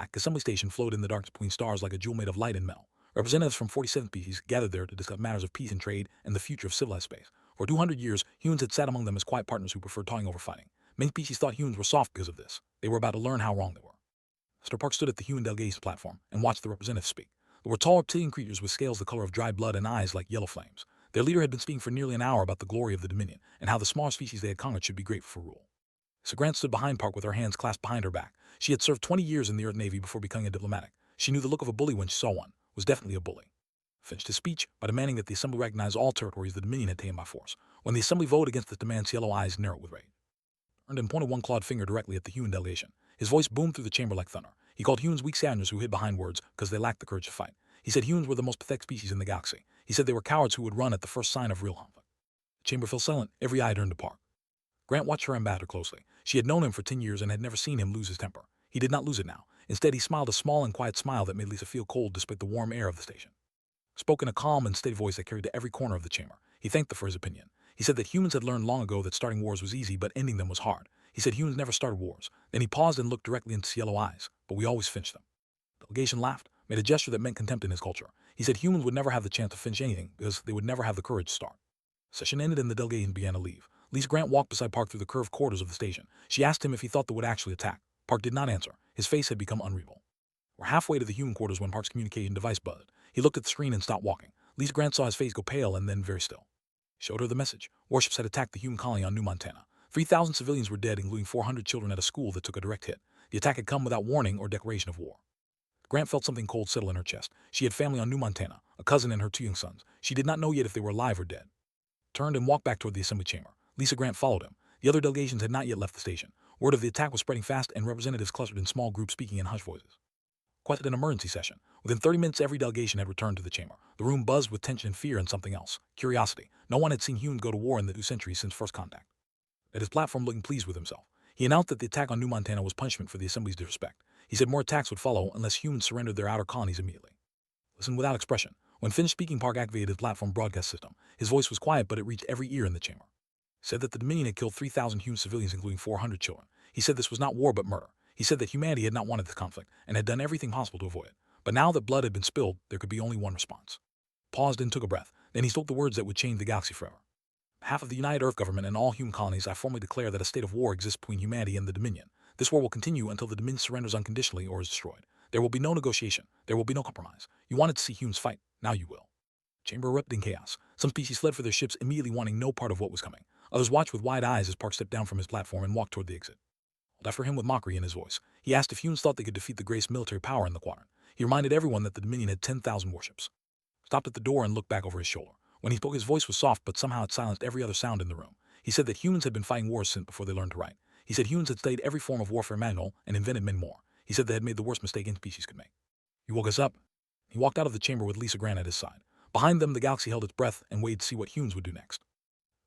Galactic Assembly Station flowed in the darkness between stars like a jewel made of light and metal. Representatives from 47 species gathered there to discuss matters of peace and trade and the future of civilized space. For 200 years, humans had sat among them as quiet partners who preferred talking over fighting. Many species thought humans were soft because of this. They were about to learn how wrong they were. Mr. Park stood at the human delegation platform and watched the representatives speak. They were tall reptilian creatures with scales the color of dried blood and eyes like yellow flames. Their leader had been speaking for nearly an hour about the glory of the Dominion and how the smaller species they had conquered should be grateful for rule. So Grant stood behind Park with her hands clasped behind her back. She had served 20 years in the Earth Navy before becoming a diplomatic. She knew the look of a bully when she saw one. Was definitely a bully. Finished his speech by demanding that the Assembly recognize all territories the Dominion had taken by force. When the Assembly voted against this demand, his yellow eyes narrowed with rage. Turned and pointed one clawed finger directly at the human delegation. His voice boomed through the chamber like thunder. He called humans weak scavengers who hid behind words because they lacked the courage to fight. He said humans were the most pathetic species in the galaxy. He said they were cowards who would run at the first sign of real conflict. The chamber fell silent, every eye turned to Park. Grant watched her ambassador closely. She had known him for 10 years and had never seen him lose his temper. He did not lose it now. Instead, he smiled a small and quiet smile that made Lisa feel cold despite the warm air of the station. Spoke in a calm and steady voice that carried to every corner of the chamber. He thanked her for his opinion. He said that humans had learned long ago that starting wars was easy, but ending them was hard. He said humans never started wars. Then he paused and looked directly into his yellow eyes. But we always finished them. The delegation laughed, made a gesture that meant contempt in his culture. He said humans would never have the chance to finish anything because they would never have the courage to start. Session ended and the delegation began to leave. Lisa Grant walked beside Park through the curved corridors of the station. She asked him if he thought they would actually attack. Park did not answer. His face had become unreadable. We're halfway to the human quarters when Park's communication device buzzed. He looked at the screen and stopped walking. Lisa Grant saw his face go pale and then very still. Showed her the message. Warships had attacked the human colony on New Montana. 3,000 civilians were dead, including 400 children at a school that took a direct hit. The attack had come without warning or declaration of war. Grant felt something cold settle in her chest. She had family on New Montana, a cousin and her 2 young sons. She did not know yet if they were alive or dead. Turned and walked back toward the assembly chamber. Lisa Grant followed him. The other delegations had not yet left the station. Word of the attack was spreading fast and representatives clustered in small groups speaking in hushed voices. Quite an emergency session. Within 30 minutes, every delegation had returned to the chamber. The room buzzed with tension and fear and something else. Curiosity. No one had seen humans go to war in the 2 centuries since first contact. At his platform, looking pleased with himself, he announced that the attack on New Montana was punishment for the Assembly's disrespect. He said more attacks would follow unless humans surrendered their outer colonies immediately. Listened without expression. When finished speaking, Park activated his platform broadcast system. His voice was quiet, but it reached every ear in the chamber. He said that the Dominion had killed 3,000 human civilians, including 400 children. He said this was not war but murder. He said that humanity had not wanted this conflict and had done everything possible to avoid it. But now that blood had been spilled, there could be only one response. Paused and took a breath. Then he spoke the words that would change the galaxy forever. On behalf of the United Earth government and all human colonies, I formally declare that a state of war exists between humanity and the Dominion. This war will continue until the Dominion surrenders unconditionally or is destroyed. There will be no negotiation. There will be no compromise. You wanted to see humans fight. Now you will. Chamber erupted in chaos. Some species fled for their ships, immediately wanting no part of what was coming. Others watched with wide eyes as Park stepped down from his platform and walked toward the exit. Called after him with mockery in his voice. He asked if humans thought they could defeat the greatest military power in the quadrant. He reminded everyone that the Dominion had 10,000 warships. Stopped at the door and looked back over his shoulder. When he spoke, his voice was soft, but somehow it silenced every other sound in the room. He said that humans had been fighting wars since before they learned to write. He said humans had studied every form of warfare manual and invented many more. He said they had made the worst mistake any species could make. He woke us up. He walked out of the chamber with Lisa Grant at his side. Behind them, the galaxy held its breath and waited to see what humans would do next.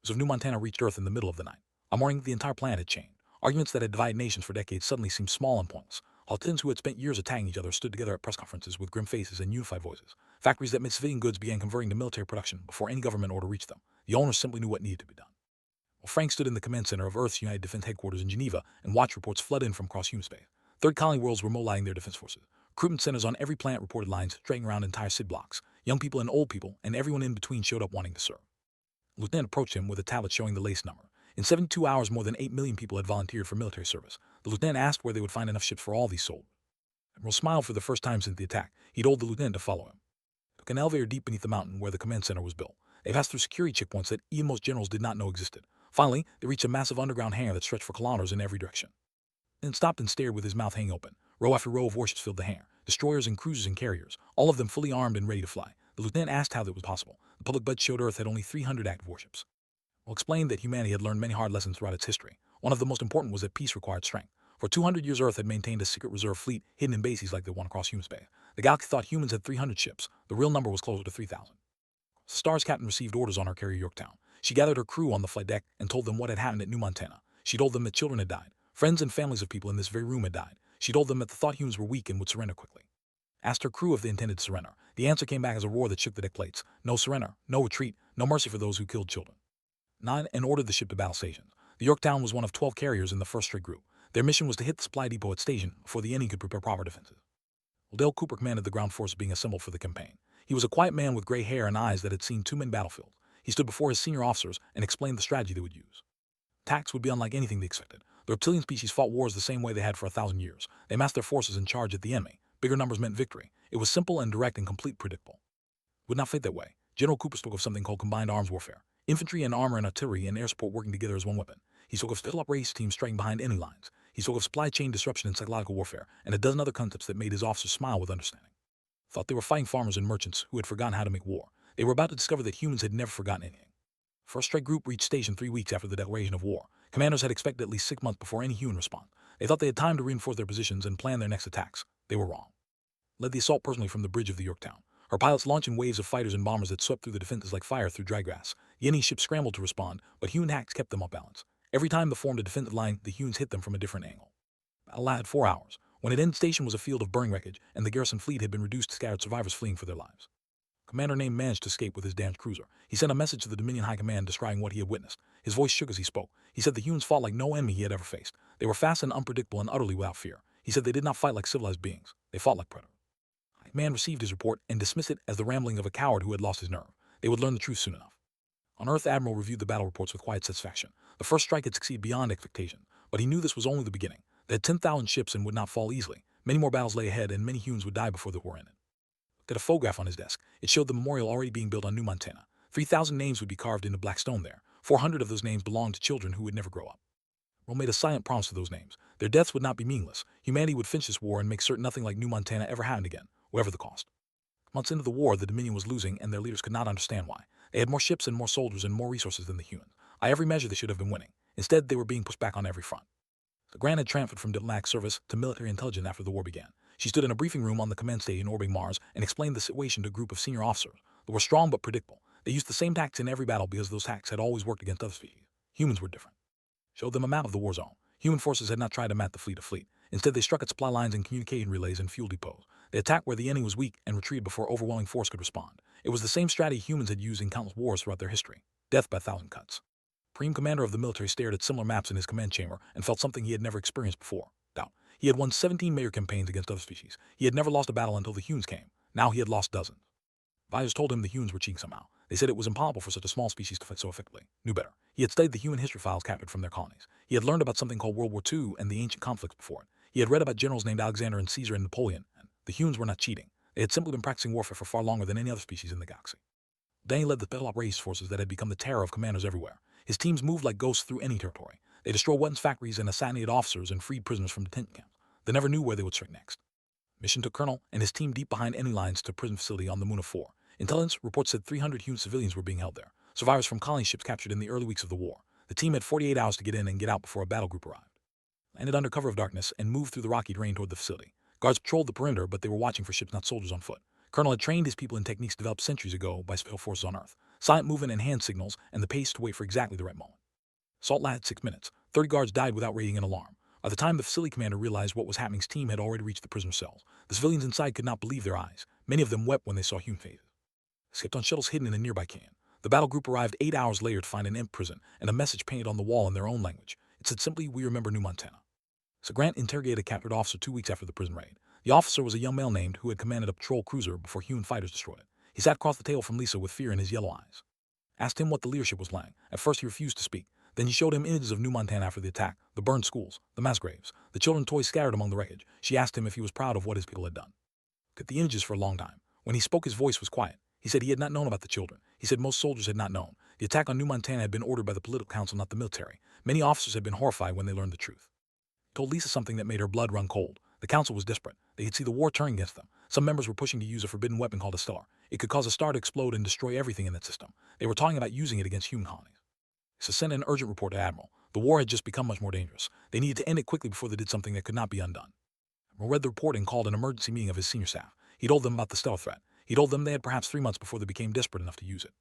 As if New Montana reached Earth in the middle of the night. A morning, the entire planet had changed. Arguments that had divided nations for decades suddenly seemed small and pointless. Politicians who had spent years attacking each other stood together at press conferences with grim faces and unified voices. Factories that made civilian goods began converting to military production before any government order reached them. The owners simply knew what needed to be done. While Frank stood in the command center of Earth's United Defense Headquarters in Geneva and watched reports flood in from across human space. Third colony worlds were mobilizing their defense forces. Recruitment centers on every planet reported lines dragging around entire city blocks. Young people and old people, and everyone in between showed up wanting to serve. The lieutenant approached him with a tablet showing the latest number. In 72 hours, more than 8 million people had volunteered for military service. The lieutenant asked where they would find enough ships for all these sold. Admiral smiled for the first time since the attack. He told the lieutenant to follow him. Took an elevator deep beneath the mountain where the command center was built. They passed through security checkpoints that even most generals did not know existed. Finally, they reached a massive underground hangar that stretched for kilometers in every direction. Then stopped and stared with his mouth hanging open. Row after row of warships filled the hangar. Destroyers and cruisers and carriers, all of them fully armed and ready to fly. The lieutenant asked how that was possible. The public budget showed Earth had only 300 active warships. Well, explained that humanity had learned many hard lessons throughout its history. One of the most important was that peace required strength. For 200 years, Earth had maintained a secret reserve fleet hidden in bases like the one across human space. The galaxy thought humans had 300 ships. The real number was closer to 3,000. The Star's captain received orders on her carrier Yorktown. She gathered her crew on the flight deck and told them what had happened at New Montana. She told them that children had died. Friends and families of people in this very room had died. She told them that the thought humans were weak and would surrender quickly. Asked her crew if they intended to surrender. The answer came back as a roar that shook the deck plates. No surrender, no retreat, no mercy for those who killed children. 9 and ordered the ship to battle stations. The Yorktown was one of 12 carriers in the first straight group. Their mission was to hit the supply depot at station before the enemy could prepare proper defenses. Dale Cooper commanded the ground force being assembled for the campaign. He was a quiet man with gray hair and eyes that had seen too many battlefields. He stood before his senior officers and explained the strategy they would use. Attacks would be unlike anything they expected. The reptilian species fought wars the same way they had for 1,000 years. They massed their forces and charged at the enemy. Bigger numbers meant victory. It was simple and direct and completely predictable. It would not fight that way. General Cooper spoke of something called combined arms warfare. Infantry and armor and artillery and air support working together as one weapon. He spoke of special operations teams striking behind enemy lines. He spoke of supply chain disruption and psychological warfare, and a dozen other concepts that made his officers smile with understanding. Thought they were fighting farmers and merchants who had forgotten how to make war. They were about to discover that humans had never forgotten anything. First strike group reached station 3 weeks after the declaration of war. Commanders had expected at least 6 months before any human response. They thought they had time to reinforce their positions and plan their next attacks. They were wrong. Led the assault personally from the bridge of the Yorktown. Her pilots launched in waves of fighters and bombers that swept through the defenses like fire through dry grass. The enemy ships scrambled to respond, but human hacks kept them off balance. Every time they formed a defensive line, the humans hit them from a different angle. Battle lasted 4 hours. When it ended, station was a field of burning wreckage, and the garrison fleet had been reduced to scattered survivors fleeing for their lives. Commander named managed to escape with his damaged cruiser. He sent a message to the Dominion High Command describing what he had witnessed. His voice shook as he spoke. He said the humans fought like no enemy he had ever faced. They were fast and unpredictable and utterly without fear. He said they did not fight like civilized beings. They fought like predators. High Command received his report and dismissed it as the rambling of a coward who had lost his nerve. They would learn the truth soon enough. On Earth, Admiral reviewed the battle reports with quiet satisfaction. The first strike had succeeded beyond expectation, but he knew this was only the beginning. They had 10,000 ships and would not fall easily. Many more battles lay ahead, and many humans would die before the war ended. Looked at a photograph on his desk. It showed the memorial already being built on New Montana. 3,000 names would be carved into black stone there. 400 of those names belonged to children who would never grow up. Roll made a silent promise to those names. Their deaths would not be meaningless. Humanity would finish this war and make certain nothing like New Montana ever happened again, whatever the cost. Months into the war, the Dominion was losing, and their leaders could not understand why. They had more ships and more soldiers and more resources than the humans. By every measure, they should have been winning. Instead, they were being pushed back on every front. The Grant had transferred from diplomatic service to military intelligence after the war began. She stood in a briefing room on the command station orbiting Mars and explained the situation to a group of senior officers. They were strong but predictable. They used the same tactics in every battle because those tactics had always worked against other species. Humans were different. Showed them a map of the war zone. Human forces had not tried to map the fleet of fleet. Instead, they struck at supply lines and communication relays and fuel depots. They attacked where the enemy was weak and retreated before overwhelming force could respond. It was the same strategy humans had used in countless wars throughout their history. Death by 1,000 cuts. Supreme Commander of the military stared at similar maps in his command chamber and felt something he had never experienced before. Doubt. He had won 17 major campaigns against other species. He had never lost a battle until the humans came. Now he had lost dozens. Advisors told him the humans were cheating somehow. They said it was impossible for such a small species to fight so effectively. Knew better. He had studied the human history files captured from their colonies. He had learned about something called World War II and the ancient conflicts before it. He had read about generals named Alexander and Caesar and Napoleon, and the humans were not cheating. They had simply been practicing warfare for far longer than any other species in the galaxy. Danny led the special operations forces that had become the terror of commanders everywhere. His teams moved like ghosts through any territory. They destroyed weapons factories and assassinated officers and freed prisoners from detention camps. They never knew where they would strike next. Mission took Colonel and his team deep behind enemy lines to a prison facility on the moon of 4. Intelligence reports said 300 human civilians were being held there. Survivors from colony ships captured in the early weeks of the war. The team had 48 hours to get in and get out before a battle group arrived. Landed under cover of darkness and moved through the rocky terrain toward the facility. Guards patrolled the perimeter, but they were watching for ships, not soldiers on foot. Colonel had trained his people in techniques developed centuries ago by special forces on Earth. Silent movement and hand signals, and the pace to wait for exactly the right moment. Assault lasted 6 minutes. 30 guards died without raising an alarm. By the time the facility commander realized what was happening, his team had already reached the prisoner cells. The civilians inside could not believe their eyes. Many of them wept when they saw human faces. Skipped on shuttles hidden in a nearby canyon. The battle group arrived 8 hours later to find an empty prison and a message painted on the wall in their own language. It said simply, "We remember New Montana." So Grant interrogated a captured officer 2 weeks after the prison raid. The officer was a young male named who had commanded a patrol cruiser before human fighters destroyed it. He sat across the table from Lisa with fear in his yellow eyes. Asked him what the leadership was planning. At first he refused to speak. Then he showed him images of New Montana after the attack, the burned schools, the mass graves, the children's toys scattered among the wreckage. She asked him if he was proud of what his people had done. Looked at the images for a long time. When he spoke, his voice was quiet. He said he had not known about the children. He said most soldiers had not known. The attack on New Montana had been ordered by the political council, not the military. Many officers had been horrified when they learned the truth. He told Lisa something that made her blood run cold. The council was desperate. They could see the war turning against them. Some members were pushing to use a forbidden weapon called a stellar. It could cause a star to explode and destroy everything in that system. They were talking about using it against human colonies. So sent an urgent report to Admiral. The war had just become much more dangerous. They needed to end it quickly before they did something that could not be undone. Admiral read the report and called an emergency meeting of his senior staff. He told them about the stellar threat. He told them they had perhaps 3 months before they became desperate enough to use it.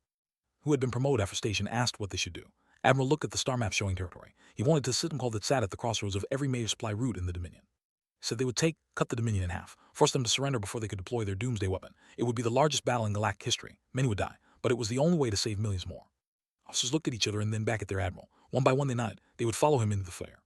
Who had been promoted after station asked what they should do. Admiral looked at the star map showing territory. He wanted a system called that sat at the crossroads of every major supply route in the Dominion. He said they would cut the Dominion in half, force them to surrender before they could deploy their doomsday weapon. It would be the largest battle in galactic history. Many would die, but it was the only way to save millions more. Officers looked at each other and then back at their admiral. One by one they nodded. They would follow him into the flare.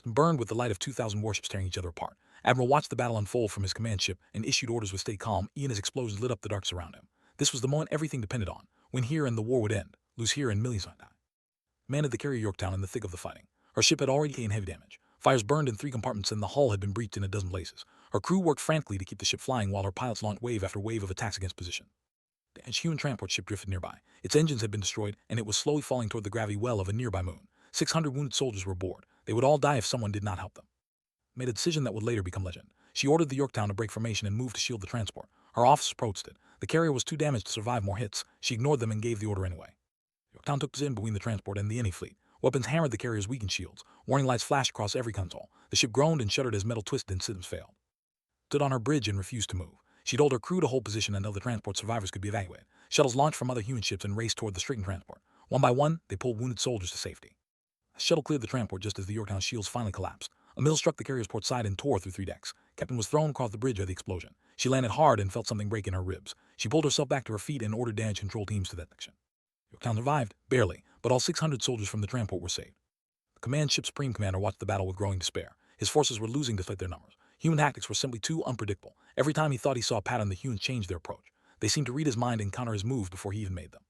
Burned with the light of 2,000 warships tearing each other apart, Admiral watched the battle unfold from his command ship and issued orders to stay calm even as explosions lit up the darks around him. This was the moment everything depended on. Win here and the war would end. Lose here and millions would die. Commanded the carrier Yorktown in the thick of the fighting. Her ship had already taken heavy damage. Fires burned in 3 compartments and the hull had been breached in a dozen places. Her crew worked frantically to keep the ship flying while her pilots launched wave after wave of attacks against position. The damaged human transport ship drifted nearby. Its engines had been destroyed and it was slowly falling toward the gravity well of a nearby moon. 600 wounded soldiers were aboard. They would all die if someone did not help them. Made a decision that would later become legend. She ordered the Yorktown to break formation and move to shield the transport. Her officers protested. The carrier was too damaged to survive more hits. She ignored them and gave the order anyway. Yorktown took position between the transport and the enemy fleet. Weapons hammered the carrier's weakened shields. Warning lights flashed across every console. The ship groaned and shuddered as metal twisted and systems failed. Stood on her bridge and refused to move. She told her crew to hold position until the transport survivors could be evacuated. Shuttles launched from other human ships and raced toward the stricken transport. One by one, they pulled wounded soldiers to safety. A shuttle cleared the transport just as the Yorktown's shields finally collapsed. A missile struck the carrier's port side and tore through 3 decks. Captain was thrown across the bridge by the explosion. She landed hard and felt something break in her ribs. She pulled herself back to her feet and ordered damage control teams to that section. Yorktown survived, barely, but all 600 soldiers from the transport were saved. The command ship's supreme commander watched the battle with growing despair. His forces were losing despite their numbers. Human tactics were simply too unpredictable. Every time he thought he saw a pattern, the humans changed their approach. They seemed to read his mind and counter his moves before he even made them.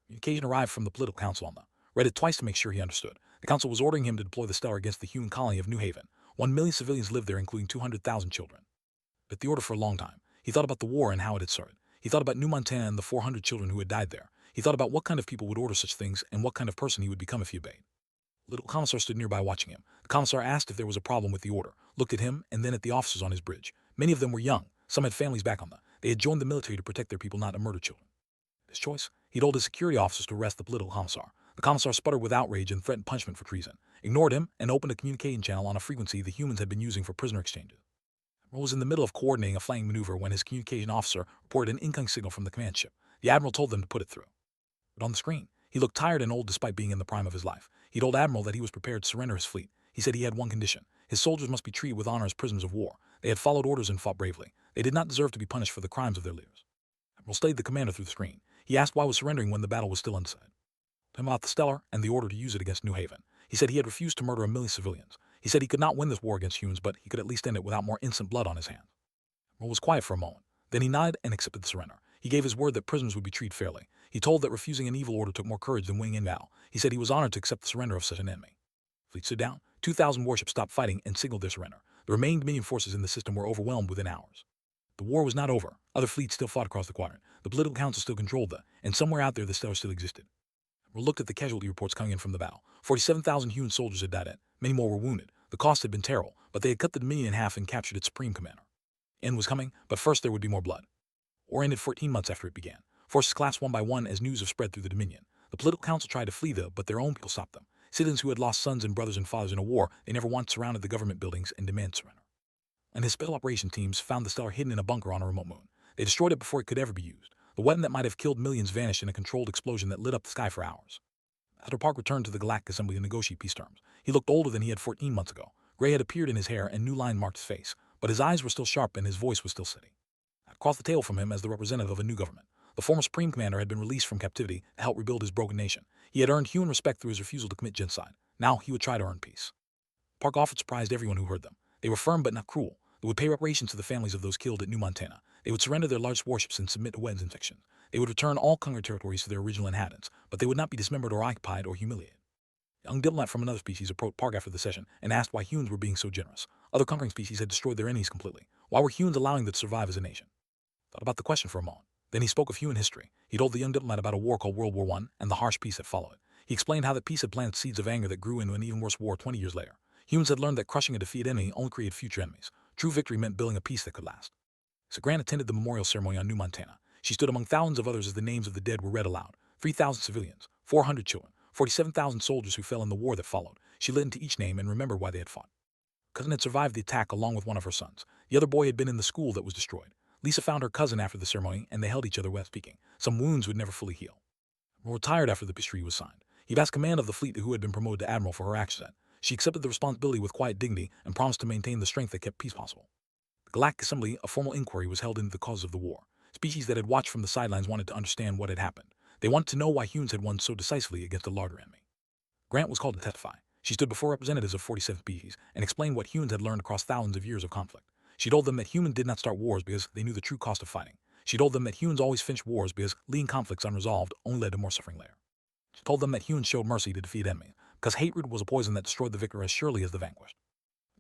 Communication arrived from the political council on the read it twice to make sure he understood. The council was ordering him to deploy the Stellar against the human colony of New Haven. 1 million civilians lived there, including 200,000 children. But the order for a long time. He thought about the war and how it had started. He thought about New Montana and the 400 children who had died there. He thought about what kind of people would order such things and what kind of person he would become if he obeyed. Little commissar stood nearby watching him. The commissar asked if there was a problem with the order, looked at him, and then at the officers on his bridge. Many of them were young. Some had families back on they had joined the military to protect their people, not to murder children. His choice? He told his security officers to arrest the political commissar. The commissar sputtered with outrage and threatened punishment for treason, ignored him, and opened a communication channel on a frequency the humans had been using for prisoner exchanges. Admiral was in the middle of coordinating a flanking maneuver when his communication officer reported an incoming signal from the command ship. The Admiral told them to put it through. But on the screen, he looked tired and old despite being in the prime of his life. He told Admiral that he was prepared to surrender his fleet. He said he had one condition. His soldiers must be treated with honor as prisoners of war. They had followed orders and fought bravely. They did not deserve to be punished for the crimes of their leaders. Admiral studied the commander through the screen. He asked why was surrendering when the battle was still undecided. Told him about the Stellar and the order to use it against New Haven. He said he had refused to murder 1 million civilians. He said he could not win this war against humans, but he could at least end it without more innocent blood on his hands. Admiral was quiet for a moment. Then he nodded and accepted the surrender. He gave his word that prisoners would be treated fairly. He told that refusing an evil order took more courage than winning in battle. He said he was honored to accept the surrender of such an enemy. Fleet stood down. 2,000 warships stopped fighting and signaled their surrender. The remaining Dominion forces in the system were overwhelmed within hours. The war was not over. Other fleets still fought across the quadrant. The political council still controlled and somewhere out there the Stellar still existed. We looked at the casualty reports coming in from the battle. 47,000 human soldiers had died in. Many more were wounded. The cost had been terrible, but they had cut the Dominion in half and captured its supreme commander. End was coming, but first there would be more blood. War ended 14 months after it began. Forces collapsed one by one as news of spread through the Dominion. The political council tried to flee but their own people stopped them. Citizens who had lost sons and brothers and fathers in a war they never once surrounded the government buildings and demanded surrender. And his special operation teams found the Stellar hidden in a bunker on a remote moon. They destroyed it before it could ever be used. The weapon that might have killed millions vanished in a controlled explosion that lit up the sky for hours. After Park returned to the Galactic Assembly to negotiate peace terms, he looked older than he had 14 months ago. Gray had appeared in his hair and new line marked his face, but his eyes were still sharp and his voice was still steady. Across the table from him as the representative of a new government. The former Supreme Commander had been released from captivity to help rebuild his broken nation. He had earned human respect through his refusal to commit genocide. Now he would try to earn peace. Park offered surprised everyone who heard them. They were firm but not cruel. They would pay reparations to the families of those killed at New Montana. They would surrender their largest warships and submit to weapons inspection. They would return all conquered territories to their original inhabitants, but they would not be dismembered or occupied or humiliated. A young diplomat from another species approached Park after the session and asked why humans were being so generous. Other conquering species had destroyed their enemies completely. Why were humans allowing them to survive as a nation? Thought about the question for a moment. Then he spoke of human history. He told the young diplomat about a war called World War I and the harsh peace that followed it. He explained how that peace had planted seeds of anger that grew into an even worse war 20 years later. Humans had learned that crushing a defeated enemy only created future enemies. True victory meant building a peace that could last. So Grant attended the memorial ceremony on New Montana. She stood among thousands of others as the names of the dead were read aloud. 3,000 civilians, 400 children, 47,000 soldiers who fell in the war that followed. She lit into each name and remembered why they had fought. Cousin had survived the attack along with one of her sons. The other boy had been in the school that was destroyed. Lisa found her cousin after the ceremony, and they held each other without speaking. Some wounds would never fully heal. Admiral retired after the peace treaty was signed. He asked command of the fleet who had been promoted to admiral for her accident. She accepted the responsibility with quiet dignity and promised to maintain the strength that kept peace possible. The Galactic Assembly, a formal inquiry was held into the causes of the war. Species that had watched from the sidelines wanted to understand what had happened. They wanted to know why humans had won so decisively against a larger enemy. Grant was called to testify. She stood before representatives of 47 species and explained what humans had learned across thousands of years of conflict. She told them that humans did not start wars because they knew the true cost of fighting. She told them that humans always finished wars because leaving conflicts unresolved only led to more suffering later. She told them that humans showed mercy to defeat enemies, because hatred was a poison that destroyed the victor as surely as the vanquished.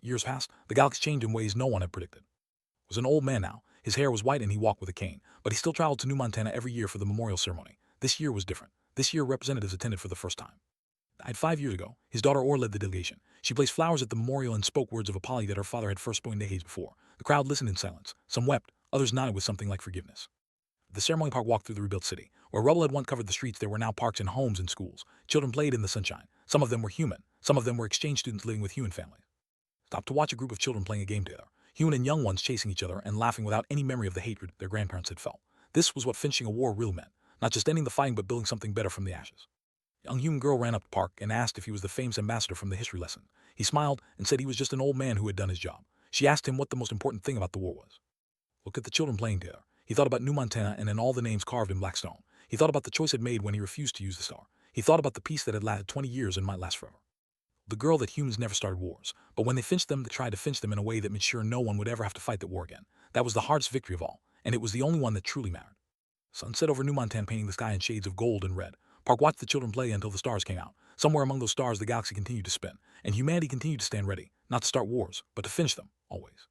Years passed, the galaxy changed in ways no one had predicted. He was an old man now. His hair was white and he walked with a cane, but he still traveled to New Montana every year for the memorial ceremony. This year was different. This year representatives attended for the first time. Died 5 years ago, his daughter Or led the delegation. She placed flowers at the memorial and spoke words of apology that her father had first spoken decades before. The crowd listened in silence. Some wept, others nodded with something like forgiveness. The ceremony park walked through the rebuilt city. Where rubble had once covered the streets, there were now parks and homes and schools. Children played in the sunshine. Some of them were human. Some of them were exchange students living with human families. Stopped to watch a group of children playing a game together. Human and young ones chasing each other and laughing without any memory of the hatred their grandparents had felt. This was what finishing a war really meant. Not just ending the fighting but building something better from the ashes. A young human girl ran up the park and asked if he was the famous ambassador from the history lesson. He smiled and said he was just an old man who had done his job. She asked him what the most important thing about the war was. Look at the children playing together. He thought about New Montana and then all the names carved in black stone. He thought about the choice he'd made when he refused to use the star. He thought about the peace that had lasted 20 years and might last forever. The girl that humans never started wars, but when they finished them, they tried to finish them in a way that made sure no one would ever have to fight that war again. That was the hardest victory of all, and it was the only one that truly mattered. Sunset over New Montana painting the sky in shades of gold and red. Park watched the children play until the stars came out. Somewhere among those stars, the galaxy continued to spin, and humanity continued to stand ready, not to start wars, but to finish them, always.